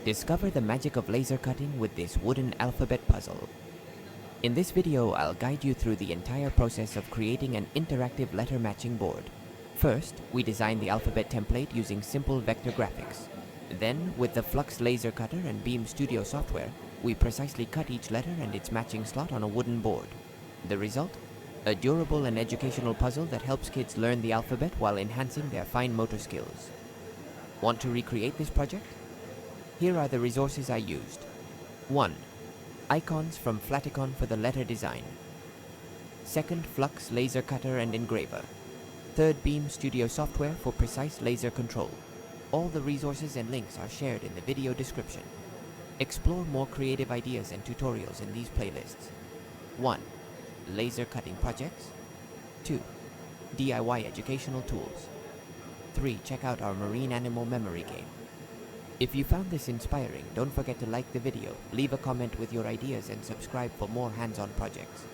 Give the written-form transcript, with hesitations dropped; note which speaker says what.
Speaker 1: Discover the magic of laser cutting with this wooden alphabet puzzle. In this video, I'll guide you through the entire process of creating an interactive letter matching board. First, we design the alphabet template using simple vector graphics. Then, with the FLUX laser cutter and Beam Studio software, we precisely cut each letter and its matching slot on a wooden board. The result? A durable and educational puzzle that helps kids learn the alphabet while enhancing their fine motor skills. Want to recreate this project? Here are the resources I used. 1. Icons from Flaticon for the letter design. 2nd, FLUX laser cutter and engraver. 3rd, Beam Studio software for precise laser control. All the resources and links are shared in the video description. Explore more creative ideas and tutorials in these playlists. 1. Laser cutting projects. 2. DIY educational tools. 3. Check out our marine animal memory game. If you found this inspiring, don't forget to like the video, leave a comment with your ideas, and subscribe for more hands-on projects.